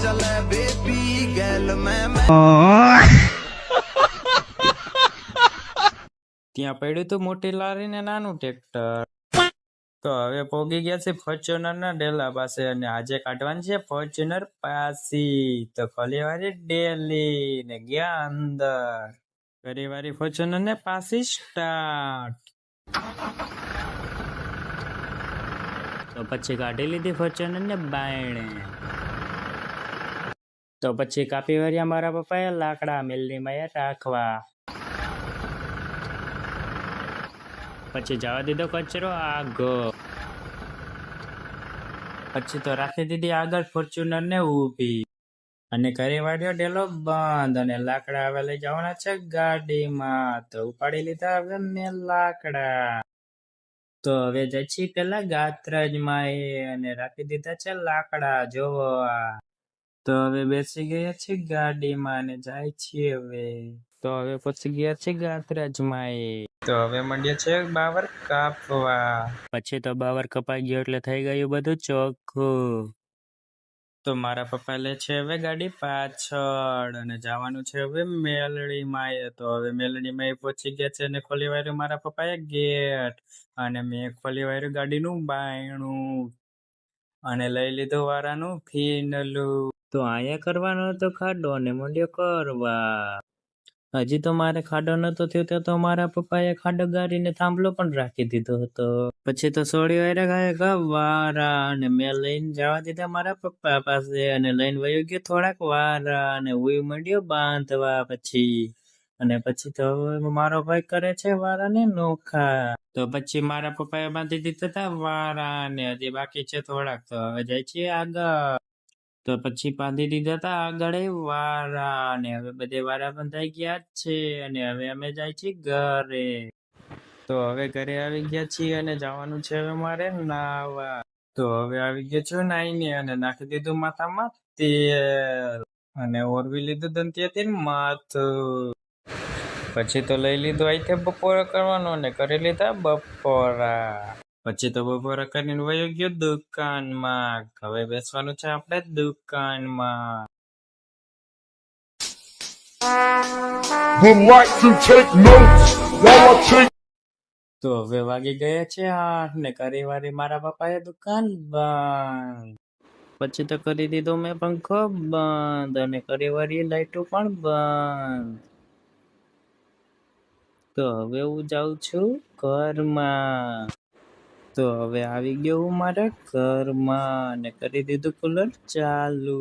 चले बेबी गैल में ત્યાં પડ્યું હતું મોટી લારી ને નાનું ટ્રેક્ટર. તો હવે પોગી ગયા છે ફોર્ચ્યુનર ના ડેલા પાસે અને આજે કાઢવાની છે ફોર્ચ્યુનર પાસી. તો ખોલી વાળી ડેલી ને ગયા અંદર. કરી વાળી ફોર્ચ્યુનર ને પાસી સ્ટાર્ટ. તો પછી કાઢી લીધી ફોર્ચ્યુનર ને બાયણે. તો પછી કાપી વાળ્યા મારા પપ્પાએ લાકડા મિલની માં રાખવા. પછી જવા દીધો કચરો આગો. પછી તો રાખી દીધી આગળ ફોર્ચ્યુનર ને ઊભી અને કરી વાળ્યો ડેલો બંધ અને લાકડા હવે લઈ જવાના છે ગાડીમાં. તો ઉપાડી લીધા હવે મેં લાકડા. તો હવે જાય છે પેલા ગાત્રજમાં અને રાખી દીધા છે લાકડા જોવા. તો હવે બેસી ગયા છે ગાડીમાં અને જાય છીએ હવે. તો હવે પછી ગયા છે ગાત્રજમાં. તો હવે મંડ્યા છે બાવર કાપવા. પછી તો બાવર કપાઈ ગયો એટલે થઈ ગયું બધું ચોખ્ખું. તો મારા પપ્પા લે છે હવે ગાડી પાછળ અને જવાનું છે હવે મેલડીમાં. તો હવે મેલડીમાં પહોંચી ગયા છે અને ખોલી વાળ્યું મારા પપ્પાએ ગેટ અને મેં ખોલી વાળ્યું ગાડીનું બાયણું અને લઈ લીધું વારાનું ફીનલું. તો અહીંયા કરવાનો હતો ખાડો અને મંડ્યો કરવા. હજી તો મારે ખાડો નતો થયો તો મારા પપ્પાએ ખાડો ગાડીને થાંભલો પણ રાખી દીધો હતો. પછી તો સોળી વાયરા વારા અને મેં લઈને જવા દીધા મારા પપ્પા પાસે અને લઈને વયો ગયો થોડાક વારા અને હું મંડ્યો બાંધવા પછી. અને પછી તો મારો ભાઈ કરે છે વારાને નોખા. તો પછી મારા પપ્પાએ બાંધી દીધા હતા વારા અને હજી બાકી છે થોડાક. તો હવે જાય છે આગળ. તો પછી બાંધી દીધા હતા આગળ વારા અને હવે બધે વારા બંધાઈ ગયા છે અને હવે અમે જાય છીએ ઘરે. તો હવે ઘરે આવી ગયા છીએ અને જવાનું છે હવે મારે નાવા. તો હવે આવી ગયો છું નાઈને અને નાખી દીધું માથામાં તેલ અને ઓરવી લીધું દંતિયા તેલ માથું. પછી તો લઈ લીધું અહીંથી બપોરા કરવાનો અને કરી લીધા બપોરા. પછી તો બપોરા કરીને વયો ગયો દુકાનમાં. હવે બેસવાનું છે આપણે દુકાનમાં. Would like to take notes while I take. તો હવે વાગી ગયા છે 8 ને કરી વારી મારા પપ્પાએ દુકાન બંધ. પછી તો કરી દીધો મેં પંખો બંધ અને કરી વારી લાઈટો પણ બંધ. તો હવે હું જાઉં છું ઘરમાં. તો હવે આવી ગયો હું મારા ઘરમાં અને કરી દીધું કુલર ચાલુ.